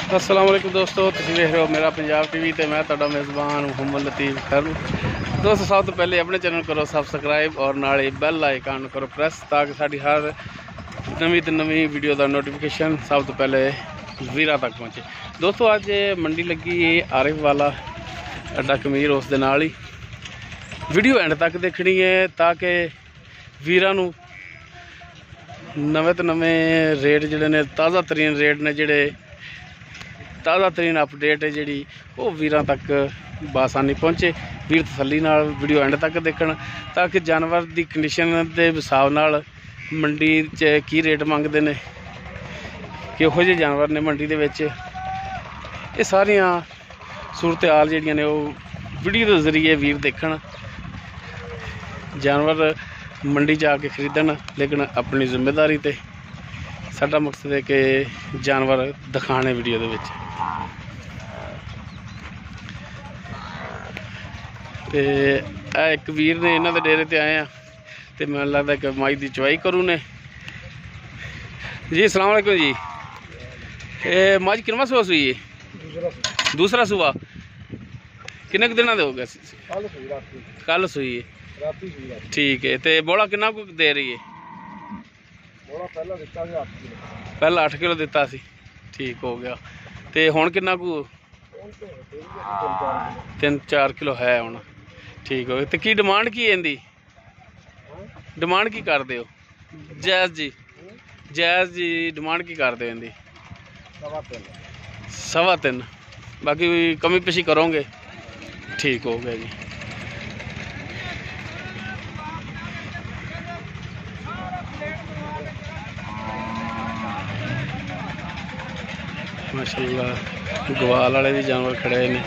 अस्सलाम वालेकुम दोस्तों, तुसीं वेख रहे हो मेरा पंजाब टीवी ते मैं तुहाडा मेज़बान मुहम्मद लतीफ़ खैर। दोस्तों सब तो पहले अपने चैनल करो सबसक्राइब और नाले बैल आइकन करो प्रेस ताकि साड़ी हर नवी तो नवी वीडियो का नोटिफिकेशन सब तो पहले वीरा तक पहुँचे। दोस्तों अज मंडी लगी है आरिफ वाला अड्डा कमीर, उस दे नाल ही वीडियो एंड तक देखनी है ताकि वीरां नूं नवे तो नवे रेट जिहड़े ने ताज़ा तरीन रेट ने जिहड़े ताज़ा तरीन अपडेट है जी वो वीरां तक बासानी पहुँचे। वीर तसल्ली नाल वीडियो एंड तक देखण ताकि जानवर की कंडीशन के हिसाब नाल मंडी च की रेट मंगते हैं, किहो जे जानवर ने मंडी दे विच, ये सारियां सूरत हाल जिहड़ियां ने वो वीडियो के जरिए वीर देखण। जानवर मंडी जाके खरीदण लेकिन अपनी जिम्मेदारी ते साडा मकसद है कि जानवर दिखाने वीडियो दे विच। ते एक वीर ने इन्हों के डेरे ते आए हैं तो मैं लगता कि माई की चवाई करूँ ने जी। अस्सलाम वालेकुम जी। ये मझ किनवा सूआ सूई है? दूसरा सूआ। किन्ने दिन हो गए? कल सूई है, ठीक है। तो बोला किन्ना को दे रही है? पहला 8 किलो दिता सी, ठीक हो गया। तो हुण किन्ना को? 3-4 किलो है हुण, ठीक हो गया। तो की डिमांड की इहदी? डिमांड की करते हो? जायज़ जी, जायज़ जी डिमांड की करते हो इहदी? 3.25। बाकी कमी पेशी करोगे? ठीक हो गया जी। माशाअल्लाह गवाल वाले भी जानवर खड़े ने।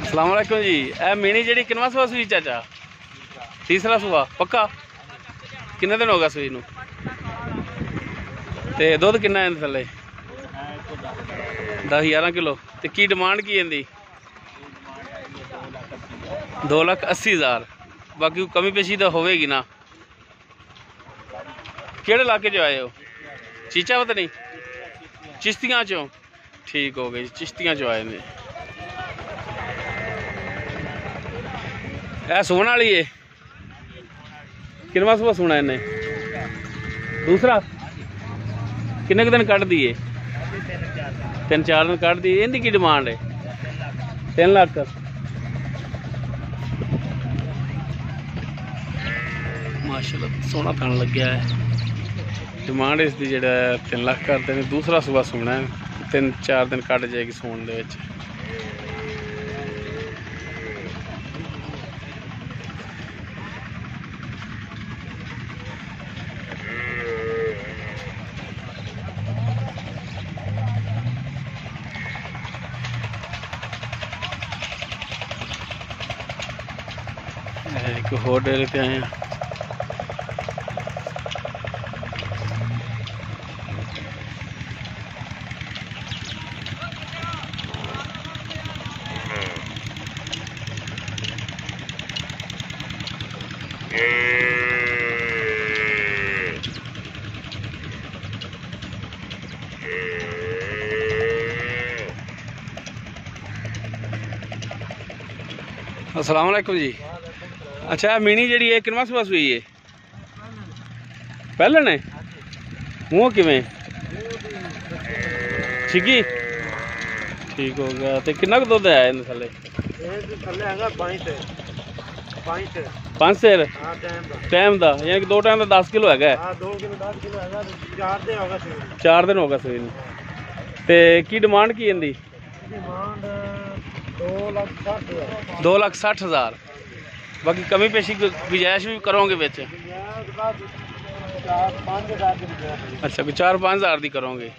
अस्सलाम वालेकुम जी। ए मीनी जी किनवा सूआ सूई चाचा? तीसरा सूआ पक्का? किन्ने दिन हो गया सूई नूं? ते दुध किन्ना है थल्ले? 10-11 किलो। तो की डिमांड की इहदी? 2,80,000। बाकी कमी पेशी तो होगी ना? किहड़े इलाके चो आए हो? चीचा पता नहीं, चिश्तियाँ चो, ठीक हो गई। चिश्तियाँ चो आए ने। ए सोने वाली है? किनवा सूआ सोना इन्हें? दूसरा। किन्ने दिन कट दी है? 3-4 दिन कट दी। इनकी की डिमांड है? 3 लाख। माशाल्लाह सोना थन लग्या है। डिमांड इसकी जो 3 लाख करते हैं। दूसरा सूआ सोना है, 3-4 दिन कट जाएगी सोन दे विच। एक होर डेरे ते आए हैं। अस्सलाम वालेकुम जी। अच्छा मीनी जी है किनवा सूआ सूई है? पहले ने मूँह किमें छिगी, ठीक हो गया। तो किन्ना कुछ दुध है थले? 5 सेर टाइम का, यानी कि 2 टाइम का 10 किलो है? 4 दिन हो गए सूई। तो की डिमांड की इनकी? 2,60,000। बाकी कमी पेशी गुजाइश भी करोगे बिच? अच्छा कोई 4-5 हज़ार की करोगे,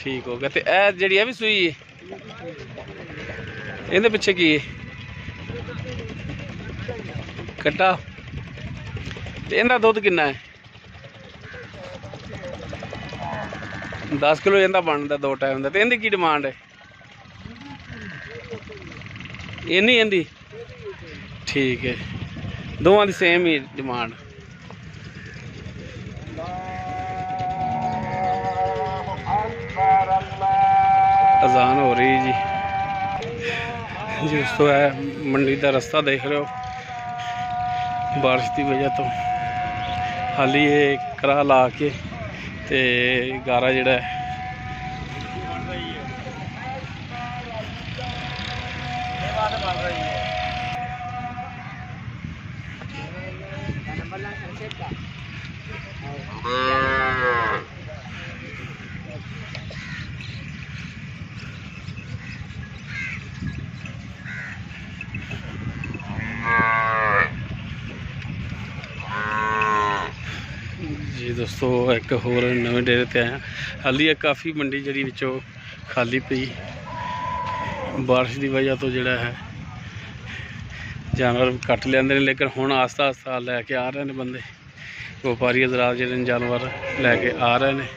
ठीक हो गया। तो यह जी है भी सूई है? इहदे पिछे की है? कट्टा। तो इहदा दुध किन्ना है? 10 किलो इहदा बनता 2 टाइम का। तो इहदी की डिमांड है? इन्नी इहदी, ठीक है। दोवां दी सेम ही डिमांड। अजान हो रही जी। जिस तो है मंडी का रस्ता देख रहे हो, बारिश की वजह तो हाली ये करा ला के ते गारा जड़ा है जी दोस्तों, एक होर नवे डेरे ते आया। हाली काफ़ी मंडी जी विचों खाली पई, बारिश की वजह तो जोड़ा है जानवर कट लेंदे ने, लेकिन हुण आस्ता आस्ता लैके आ रहे हैं बंदे, व्यापारी हज़रात जिहड़े जानवर लैके आ रहे हैं।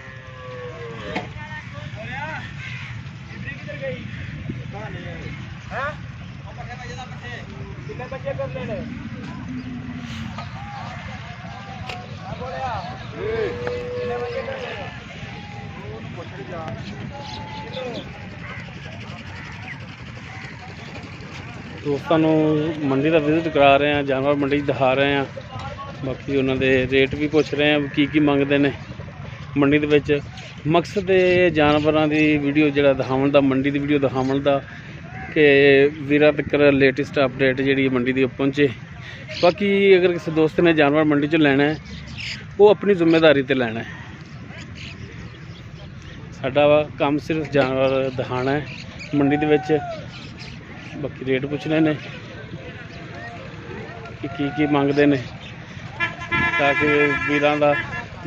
दोस्तों मंडी का विजिट करा रहे हैं, जानवर मंडी दिखा रहे हैं, बाकी उन्होंने रेट भी पूछ रहे हैं की मंगते हैं मंडी के विच। मकसद जानवरों की वीडियो जो दिखावन का, मंडी की वीडियो दिखावन का कि वीरा तक लेटेस्ट अपडेट जी मंडी की पहुँचे। बाकी अगर किसी दोस्त ने जानवर मंडी चो लेना है वो अपनी जिम्मेदारी ते लेना है, साडा काम सिर्फ जानवर दिखाना है मंडी के विच। बाकी रेट पूछने ने कि की मंगते हैं, ताकि वीरां दा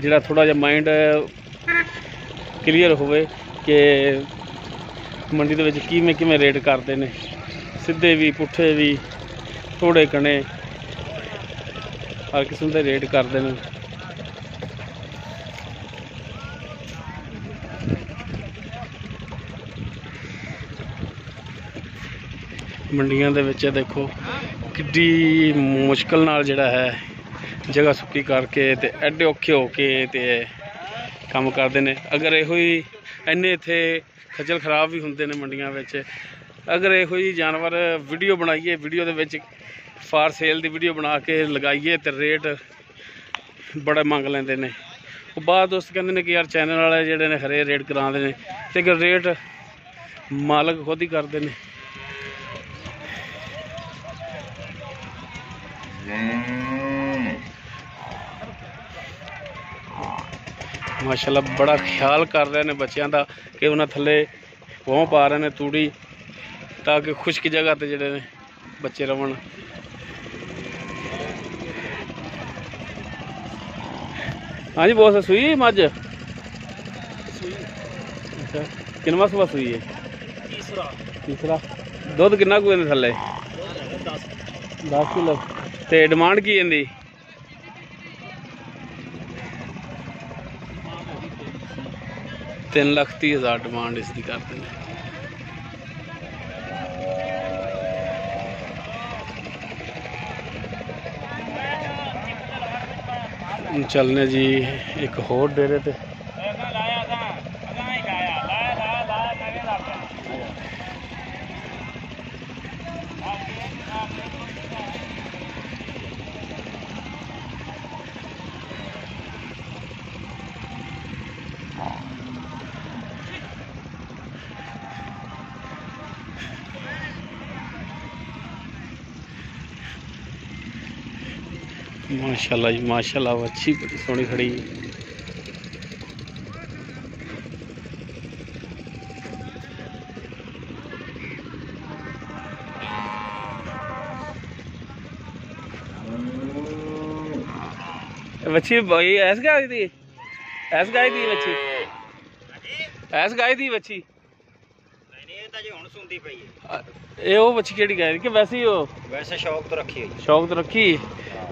जिहड़ा थोड़ा जिहा माइंड क्लीयर होवे कि मंडी दे विच किवें रेट करते हैं, सीधे भी पुठे भी थोड़े कने हर किस्म के रेट करते हैं। मंडियां दे विच देखो किड्डी मुश्किल नाल जिहड़ा है जगह सुक्की करके ते एडे औखे होके ते काम करते हैं। अगर इहो ही इन्ने इत्थे खज्जल खराब भी होंदे ने मंडियां विच, अगर इहो ही जानवर वीडियो बनाइए, वीडियो दे विच फार सेल दी वीडियो बना के लगाइए तो रेट बड़ा मंग लेंदे ने। बाद दोस्त कहते हैं कि यार चैनल वाले जिहड़े ने खरे रेट करांदे ने, ते रेट मालक खुद ही करते हैं। माशाल्लाह बड़ा ख्याल कर रहे हैं बच्चों का कि उन्हें थले वह पा रहे हैं तूड़ी, ताकि खुश्क जगह ते जिहड़े ने बच्चे रहन। हाँ जी बॉस, सुई मझ अच्छा किनवा सुबह सुई है? तीसरा। दुध किन्ना कुछ थले? 10 किलो। ते डिमांड की इनदी? 3,30,000 डिमांड इसकी करते हैं। चलने जी एक होर डेरे ते। माशाल्लाह जी माशाल्लाह, अच्छी बड़ी सोहनी खड़ी। बच्ची भाई ऐस गाय दी, ऐस गाय दी बच्ची, ऐस गाय दी बच्ची ये वो बच्ची केड़ी गाय कि वैसे ही? वैसे शौक तो रखी है। शौक तो रखी,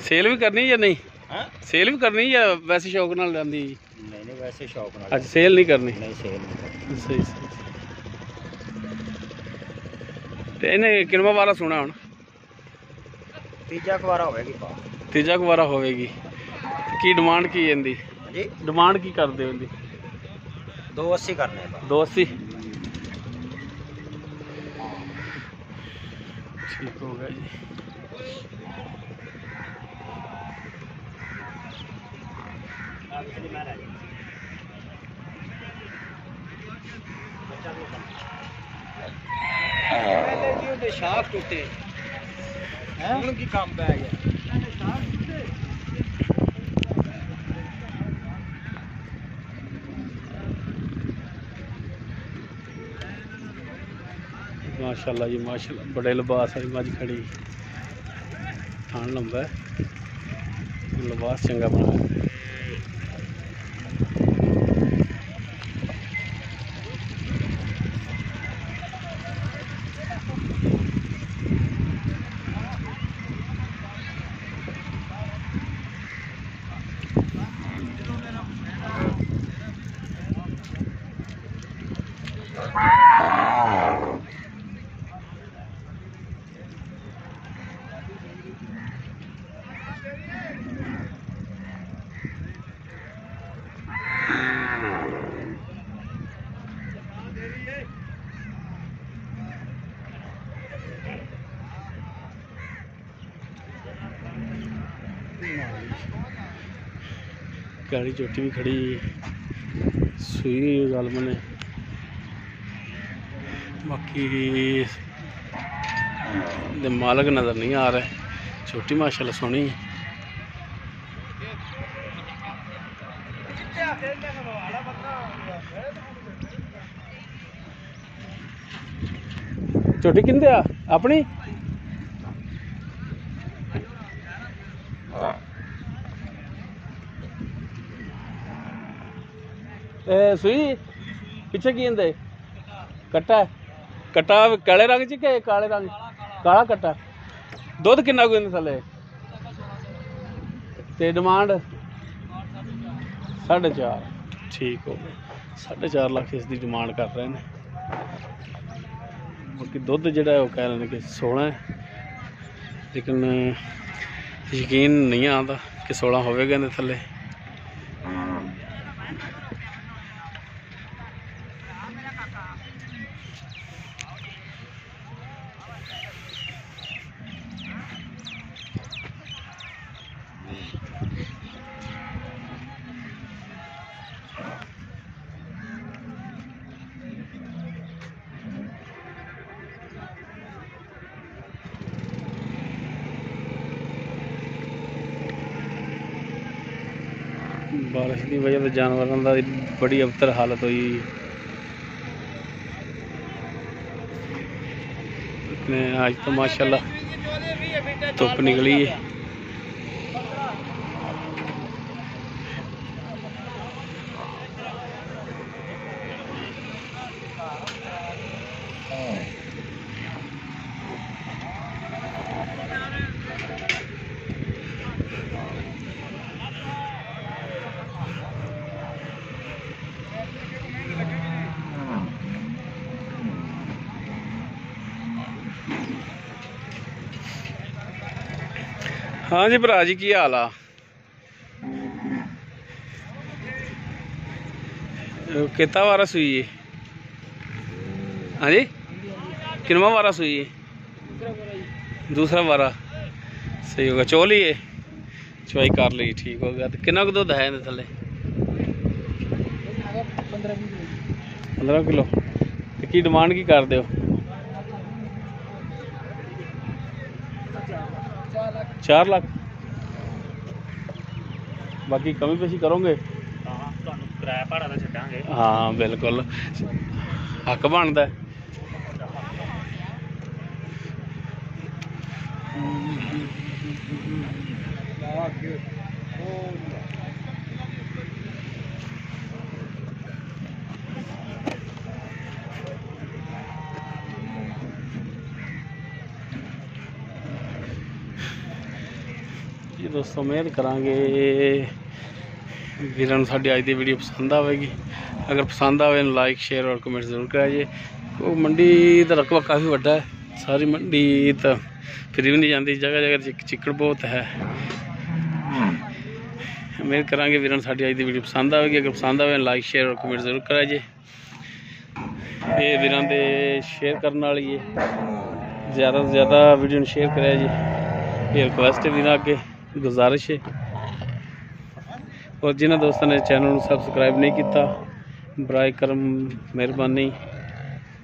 सेल भी करनी या नहीं? सेल भी करनी या वैसे शौक नाल लांदी? नहीं वैसे शौक नाल। अच्छा सेल नहीं करनी? नहीं सेल नहीं। सही सही। ते इन्हें किनवा वारा सुना हुण? तीजा कुवारा होवेगी। तीजा कुवारा होवेगी। की डिमांड की इनदी? डिमांड की करदे हो इनदी? 280 करने। 280 ठीक हो गया जी। शाख टूटे की काम पै गया। माशाल्लाह जी माशाल्लाह, बड़े लिबास वाली मज खड़ी, थान लंबा है, लिबास चंगा बना। काली चोटी भी खड़ी, सूई हुई गालम ने। बाकी मालक नज़र नहीं आ रहा, छोटी माशाल्लाह सोहनी। छोटी किंदे आ अपनी सूई पिछे की इंदे कट्टा है, कट्टा काले रंग च के काले रंग काला कट्टा। दुध किन्ना कोई थले ते डिमांड 4.5। ठीक हो गया, 4.5 लाख इसकी डिमांड कर रहे हैं। बाकी दुध जोड़ा कह रहे हैं कि 16 है, लेकिन यकीन नहीं आता कि 16 होगा इहदे थले। बारिश की वजह से जानवरों की बड़ी अबतर हालत हुई। आज तो माशाल्लाह धुप निकली है। हाँ जी भरा जी, की हाल आ? कितना वारा सुई है? हाँ जी, किनवा वारा सुई है? दूसरा वारा सही होगा। चोली है, चवाई कर ली, ठीक हो गया। तो कितना को दुध है इहदे थले? 15 किलो। तो की डिमांड की कर दो? 4 लाख। बाकी कमी पेशी करोगे? हाँ बिल्कुल, हक बनता है। जी दोस्तों, उम्मीद करांगे वीरां नूं साडी अज दी वीडियो पसंद आएगी। अगर पसंद आए लाइक शेयर और कमेंट जरूर कराइए। मंडी का रकबा काफ़ी वड्डा है, सारी मंडी तो फिर भी नहीं जाती, जगह जगह चिक्कड़ बहुत है। उम्मीद करांगे वीरां नूं साडी अज दी वीडियो पसंद आएगी। अगर पसंद आए लाइक शेयर और कमेंट जरूर कराइए। ये वीरां दे शेयर करने वाली है ज़्यादा से ज़्यादा वीडियो में शेयर करें जी, ये रिक्वेस्ट है भी अगे, गुजारिश है। और जिन्होंने दोस्तों ने चैनल सबसक्राइब नहीं किया, बराए करम मेहरबानी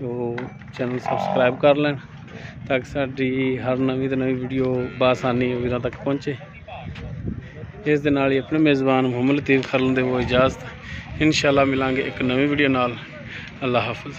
वो चैनल सबसक्राइब कर लें ताकि साडी हर नवी तो नवी वीडियो बासानी वीरों तक पहुँचे। इस दे नाल ही अपने मेज़बान मुहम्मद लतीफ़ खरल दे वो इजाज़त, इंशाअल्लाह मिलांगे एक नवी वीडियो नाल। अल्लाह हाफ़िज़।